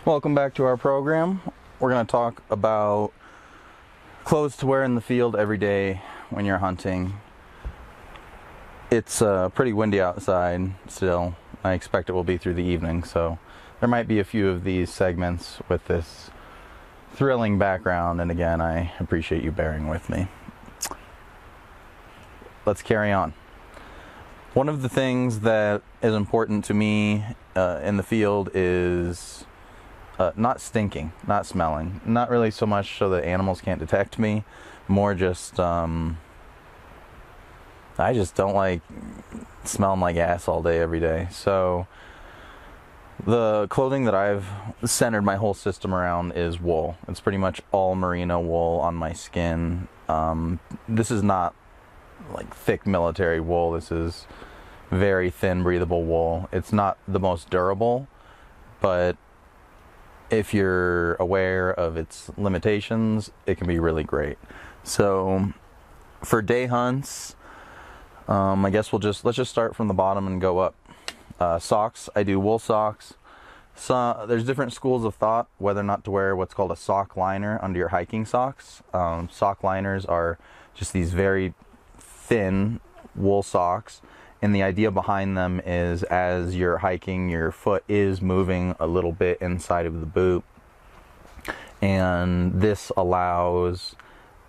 Welcome back to our program. We're going to talk about clothes to wear in the field every day when you're hunting. It's pretty windy outside still. I expect it will be through the evening, so there might be a few of these segments with this thrilling background, and again, I appreciate you bearing with me. Let's carry on. One of the things that is important to me in the field is not stinking, not smelling. Not really so much so that animals can't detect me, more just I just don't like smelling like ass all day every day. So the clothing that I've centered my whole system around is wool. It's pretty much all merino wool on my skin. This is not like thick military wool. This is very thin, breathable wool. It's not the most durable, but if you're aware of its limitations, it can be really great. So for day hunts, I guess let's just start from the bottom and go up. Socks, I do wool socks. So there's different schools of thought whether or not to wear what's called a sock liner under your hiking socks. Sock liners are just these very thin wool socks, and the idea behind them is as you're hiking, your foot is moving a little bit inside of the boot, and this allows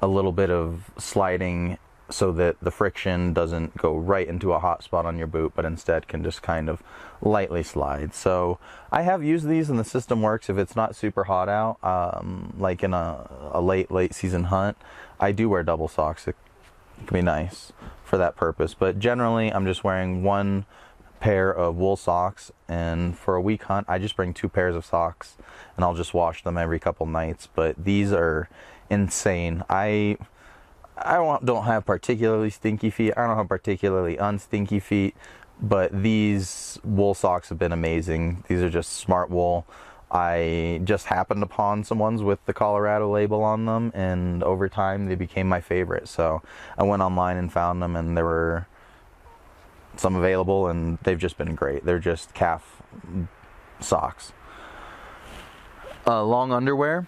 a little bit of sliding so that the friction doesn't go right into a hot spot on your boot, but instead can just kind of lightly slide. So I have used these and the system works if it's not super hot out, like in a late season hunt. I do wear double socks. It can be nice for that purpose, but generally I'm just wearing one pair of wool socks, and for a week hunt I just bring 2 pairs of socks and I'll just wash them every couple nights. But these are insane. I don't have particularly stinky feet. I don't have particularly unstinky feet, but these wool socks have been amazing. These are just smart wool. I just happened upon some ones with the Colorado label on them, and over time they became my favorite. So I went online and found them, and there were some available, and they've just been great. They're just calf socks. Long underwear,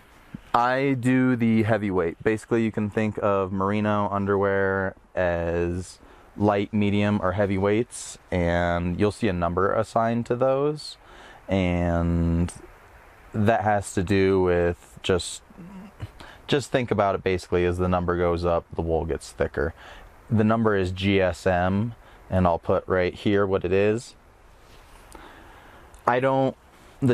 I do the heavyweight. Basically, you can think of merino underwear as light, medium, or heavy weights, and you'll see a number assigned to those, and that has to do with just think about it basically as the number goes up, the wool gets thicker. The number is GSM, and I'll put right here what it is. The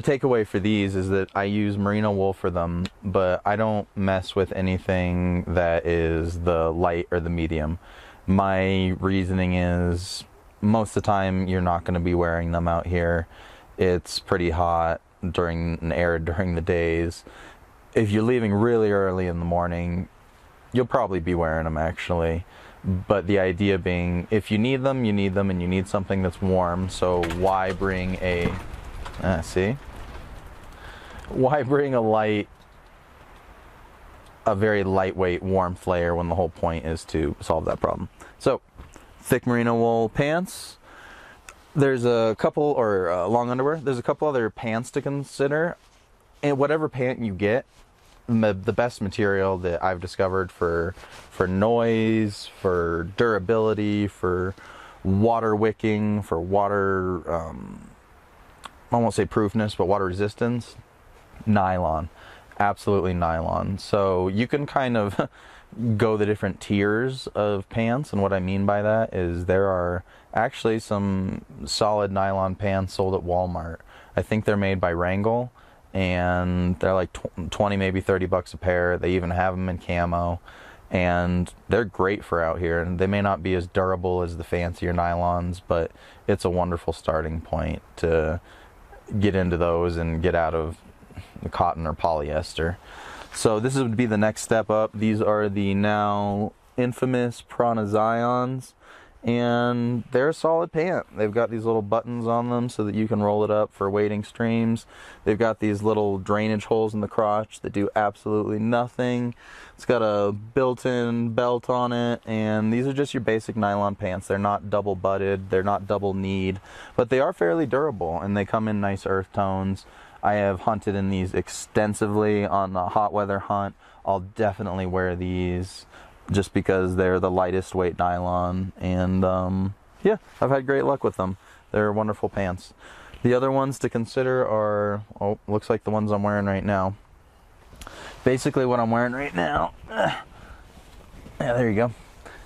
takeaway for these is that I use merino wool for them, but I don't mess with anything that is the light or the medium. My reasoning is most of the time you're not going to be wearing them out here. It's pretty hot during the days. If you're leaving really early in the morning, you'll probably be wearing them actually. But the idea being, if you need them, and you need something that's warm. So why bring why bring a very lightweight warmth layer when the whole point is to solve that problem? So thick merino wool pants. There's a couple, or long underwear, there's a couple other pants to consider. And whatever pant you get, the best material that I've discovered for noise, for durability, for water wicking, for water, I won't say proofness, but water resistance, nylon. Absolutely nylon. So you can kind of go the different tiers of pants, and what I mean by that is there are actually some solid nylon pants sold at Walmart. I think they're made by Wrangle, and they're like 20, maybe 30 bucks a pair. They even have them in camo, and they're great for out here. And they may not be as durable as the fancier nylons, but it's a wonderful starting point to get into those and get out of the cotton or polyester. So this would be the next step up. These are the now infamous Prana Zions, and they're a solid pant. They've got these little buttons on them so that you can roll it up for wading streams. They've got these little drainage holes in the crotch that do absolutely nothing. It's got a built-in belt on it, and these are just your basic nylon pants. They're not double butted, they're not double kneed, but they are fairly durable, and they come in nice earth tones. I have hunted in these extensively on a hot weather hunt. I'll definitely wear these just because they're the lightest weight nylon, and yeah, I've had great luck with them. They're wonderful pants. The other ones to consider are, oh, looks like the ones I'm wearing right now. Basically what I'm wearing right now, yeah, there you go.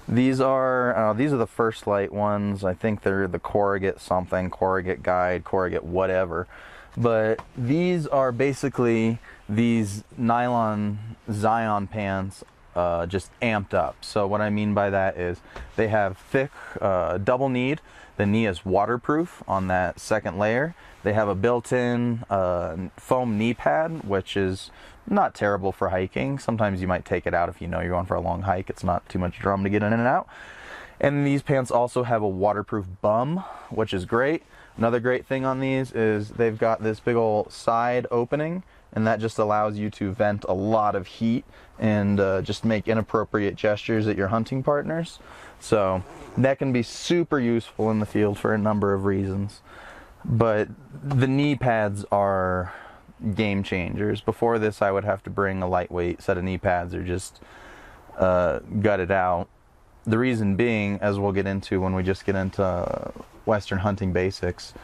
These are the First Light ones. I think they're the Corrugate something, Corrugate Guide, Corrugate whatever. But these are basically these nylon Zion pants just amped up. So what I mean by that is they have thick double kneed. The knee is waterproof on that second layer. They have a built-in foam knee pad, which is not terrible for hiking. Sometimes you might take it out if you know you're going for a long hike. It's not too much drum to get in and out. And these pants also have a waterproof bum, which is great. Another great thing on these is they've got this big old side opening, and that just allows you to vent a lot of heat and just make inappropriate gestures at your hunting partners. So that can be super useful in the field for a number of reasons. But the knee pads are game changers. Before this, I would have to bring a lightweight set of knee pads or just gut it out. The reason being, as we'll get into when we just get into Western hunting basics,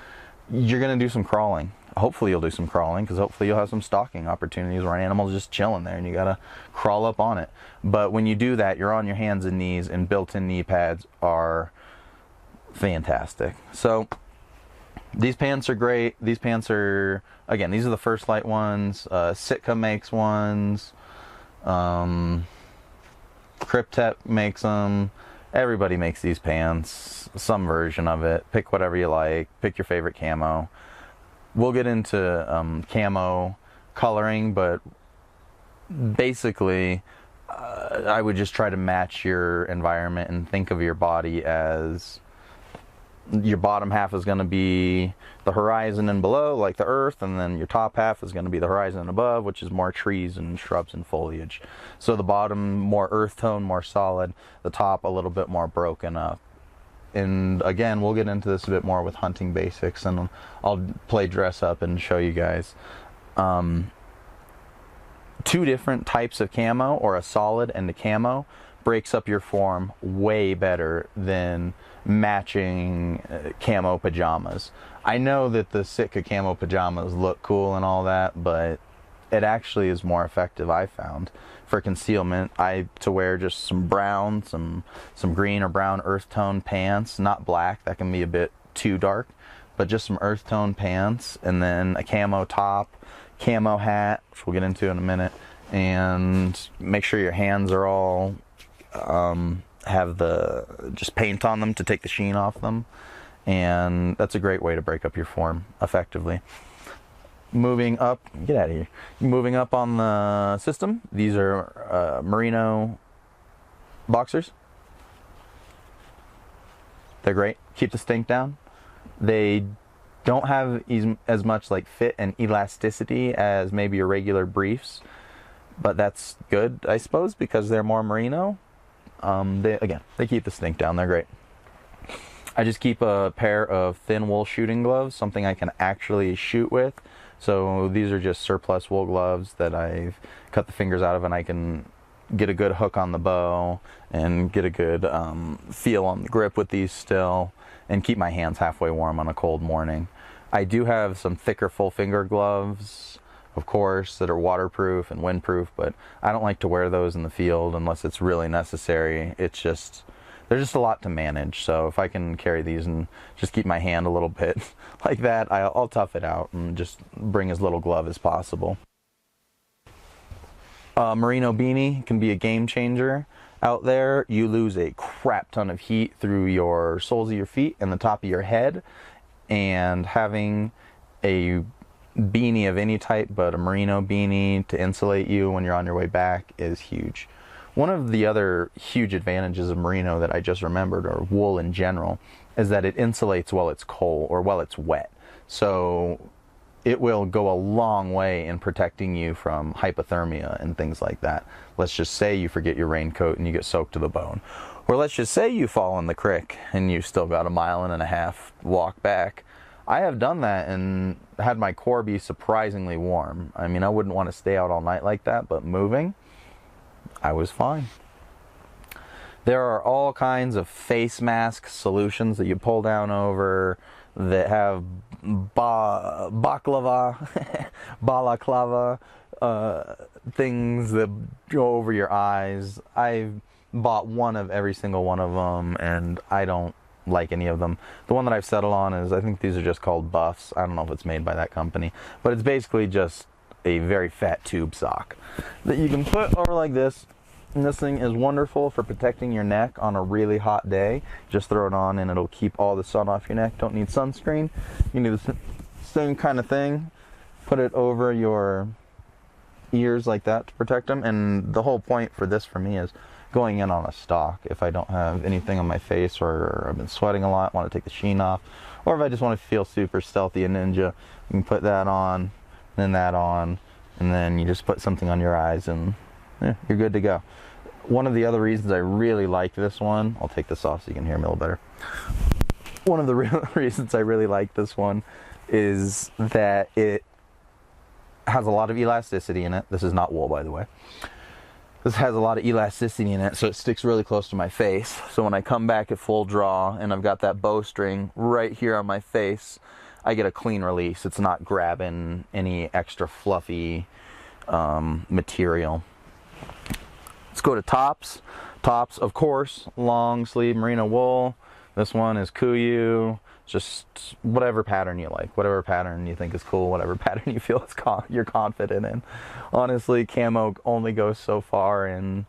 you're going to do some crawling. Hopefully you'll do some crawling, because hopefully you'll have some stalking opportunities where an animal's just chilling there and you got to crawl up on it. But when you do that, you're on your hands and knees, and built-in knee pads are fantastic. So these pants are great. These pants are, again, these are the First Light ones. Sitka makes ones. Cryptep makes them. Everybody makes these pants, some version of it. Pick whatever you like. Pick your favorite camo. We'll get into camo coloring, but basically I would just try to match your environment and think of your body as your bottom half is going to be the horizon and below, like the earth, and then your top half is going to be the horizon and above, which is more trees and shrubs and foliage. So the bottom more earth tone, more solid, the top a little bit more broken up. And again, we'll get into this a bit more with hunting basics, and I'll play dress up and show you guys two different types of camo, or a solid and a camo, breaks up your form way better than matching camo pajamas. I know that the Sitka camo pajamas look cool and all that, but it actually is more effective, I found, for concealment. To wear just some brown, some green or brown earth tone pants, not black, that can be a bit too dark, but just some earth tone pants, and then a camo top, camo hat, which we'll get into in a minute, and make sure your hands are all have just paint on them to take the sheen off them, and that's a great way to break up your form effectively. Moving up, get out of here. Moving up on the system, these are merino boxers. They're great. Keep the stink down. They don't have as much like fit and elasticity as maybe your regular briefs, but that's good, I suppose, because they're more merino. They keep the stink down. They're great. I just keep a pair of thin wool shooting gloves, something I can actually shoot with. So these are just surplus wool gloves that I've cut the fingers out of, and I can get a good hook on the bow and get a good feel on the grip with these still, and keep my hands halfway warm on a cold morning. I do have some thicker full finger gloves, of course, that are waterproof and windproof, but I don't like to wear those in the field unless it's really necessary. There's just a lot to manage, so if I can carry these and just keep my hand a little bit like that, I'll tough it out and just bring as little glove as possible. Merino beanie can be a game changer out there. You lose a crap ton of heat through your soles of your feet and the top of your head, and having a beanie of any type, but a merino beanie to insulate you when you're on your way back, is huge. One of the other huge advantages of merino that I just remembered, or wool in general, is that it insulates while it's cold or while it's wet. So it will go a long way in protecting you from hypothermia and things like that. Let's just say you forget your raincoat and you get soaked to the bone. Or let's just say you fall in the creek and you've still got 1.5 miles walk back. I have done that and had my core be surprisingly warm. I mean, I wouldn't want to stay out all night like that, but moving, I was fine. There are all kinds of face mask solutions that you pull down over that have balaclava things that go over your eyes. I've bought one of every single one of them, and I don't like any of them. The one that I've settled on is, I think these are just called Buffs. I don't know if it's made by that company, but it's basically just a very fat tube sock that you can put over like this. And this thing is wonderful for protecting your neck on a really hot day. Just throw it on and it'll keep all the sun off your neck. Don't need sunscreen. You need the same kind of thing. Put it over your ears like that to protect them. And the whole point for this for me is going in on a stock. If I don't have anything on my face, or I've been sweating a lot, want to take the sheen off, or if I just want to feel super stealthy and ninja, you can put that on, then that on, and then you just put something on your eyes and you're good to go. One of the other reasons I really like this one, I'll take this off so you can hear me a little better. One of the reasons I really like this one is that it has a lot of elasticity in it. This is not wool, by the way. This has a lot of elasticity in it, so it sticks really close to my face. So when I come back at full draw and I've got that bowstring right here on my face, I get a clean release. It's not grabbing any extra fluffy material. Let's go to tops. Tops, of course, long sleeve merino wool. This one is Kuyu. Just whatever pattern you like, whatever pattern you think is cool, whatever pattern you feel you're confident in. Honestly, camo only goes so far in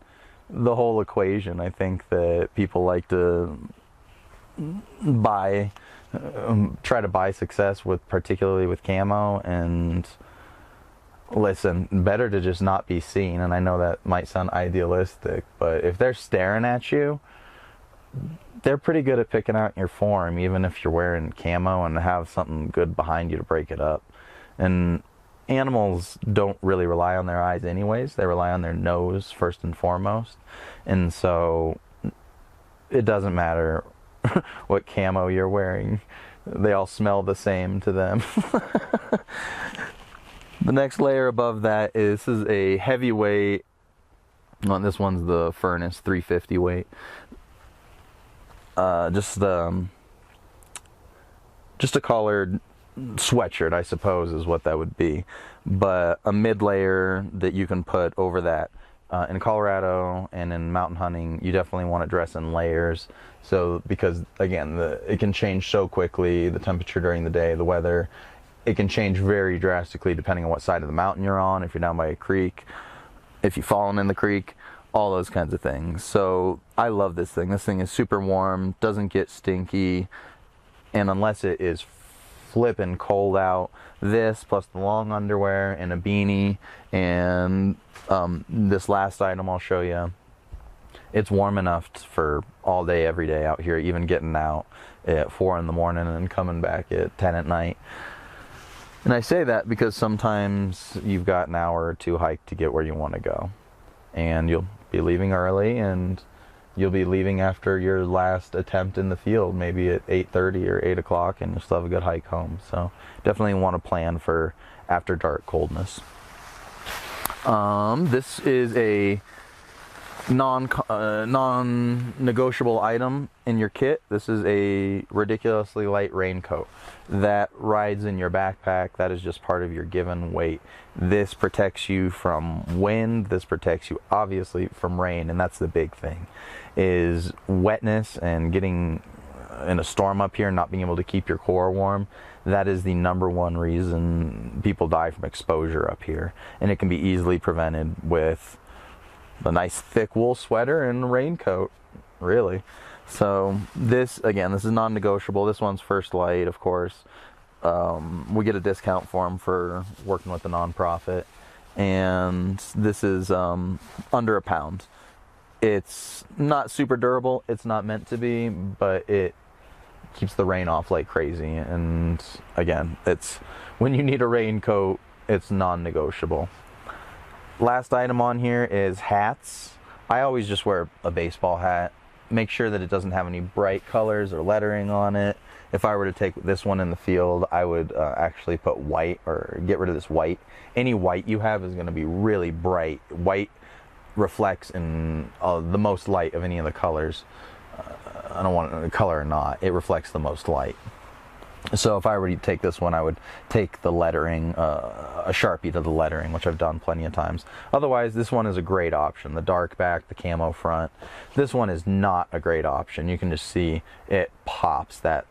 the whole equation. I think that people like to try to buy success with, particularly with camo, and listen, better to just not be seen. And I know that might sound idealistic, but if they're staring at you, they're pretty good at picking out your form, even if you're wearing camo and have something good behind you to break it up. And animals don't really rely on their eyes anyways. They rely on their nose first and foremost. And so it doesn't matter what camo you're wearing. They all smell the same to them. The next layer above that is, this is a heavyweight, well, this one's the Furnace 350 weight. Just a collared sweatshirt, I suppose, is what that would be. But a mid layer that you can put over that. In Colorado and in mountain hunting, you definitely want to dress in layers. So, because again, it can change so quickly, the temperature during the day, the weather. It can change very drastically depending on what side of the mountain you're on, if you're down by a creek, if you've fallen in the creek, all those kinds of things. So I love this thing. This thing is super warm, doesn't get stinky, and unless it is flipping cold out, this plus the long underwear and a beanie and this last item I'll show you, it's warm enough for all day, every day out here, even getting out at 4 in the morning and coming back at 10 at night. And I say that because sometimes you've got an hour or two hike to get where you want to go. And you'll be leaving early, and you'll be leaving after your last attempt in the field, maybe at 8:30 or 8 o'clock, and you'll still have a good hike home. So definitely want to plan for after dark coldness. This is a non-negotiable item in your kit. This is a ridiculously light raincoat that rides in your backpack. That is just part of your given weight. This protects you from wind. This protects you obviously from rain, and that's the big thing, is wetness and getting in a storm up here, not being able to keep your core warm. That is the #1 reason people die from exposure up here, and it can be easily prevented with a nice thick wool sweater and a raincoat, really. So this, again, this is non-negotiable. This one's First Light, of course. We get a discount for them for working with the nonprofit, and this is under a pound. It's not super durable. It's not meant to be, but it keeps the rain off like crazy. And again, it's when you need a raincoat, it's non-negotiable. Last item on here is hats. I always just wear a baseball hat. Make sure that it doesn't have any bright colors or lettering on it. If I were to take this one in the field, I would actually put white, or get rid of this white. Any white you have is going to be really bright. White reflects in the most light of any of the colors. I don't want a color or not, it reflects the most light. So if I were to take this one, I would take the lettering, a Sharpie to the lettering, which I've done plenty of times. Otherwise, this one is a great option. The dark back, the camo front. This one is not a great option. You can just see it pops that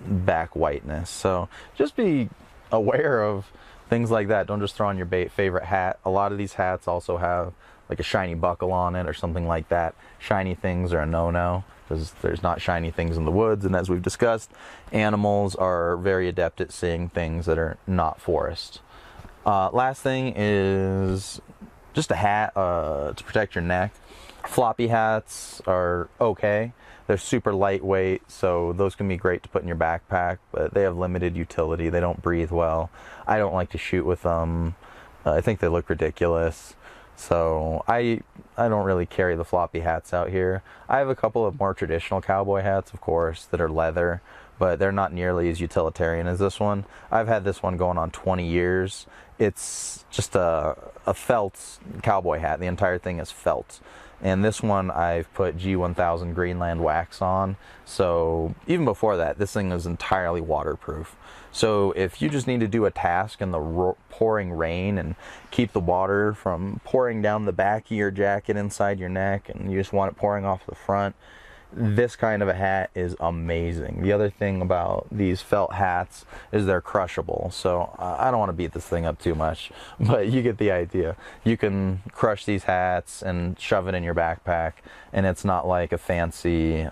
back whiteness. So just be aware of things like that. Don't just throw on your favorite hat. A lot of these hats also have like a shiny buckle on it or something like that. Shiny things are a no-no, because there's not shiny things in the woods, and as we've discussed, animals are very adept at seeing things that are not forest. Last thing is just a hat to protect your neck. Floppy hats are okay. They're super lightweight, so those can be great to put in your backpack, but they have limited utility. They don't breathe well. I don't like to shoot with them. I think they look ridiculous. So I don't really carry the floppy hats out here. I have a couple of more traditional cowboy hats, of course, that are leather, but they're not nearly as utilitarian as this one. I've had this one going on 20 years. It's just a felt cowboy hat. The entire thing is felt. And this one I've put G1000 Greenland wax on. So even before that, this thing is entirely waterproof. So if you just need to do a task in the pouring rain and keep the water from pouring down the back of your jacket inside your neck, and you just want it pouring off the front, this kind of a hat is amazing. The other thing about these felt hats is they're crushable. So I don't want to beat this thing up too much, but you get the idea. You can crush these hats and shove it in your backpack, and it's not like a fancy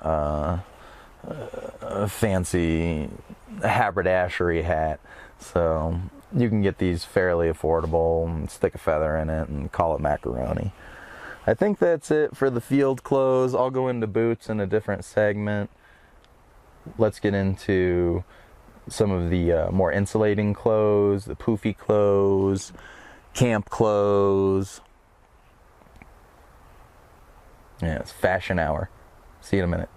haberdashery hat. So you can get these fairly affordable and stick a feather in it and call it macaroni. I think that's it for the field clothes. I'll go into boots in a different segment. Let's get into some of the more insulating clothes, the poofy clothes, camp clothes. Yeah, it's fashion hour. See you in a minute.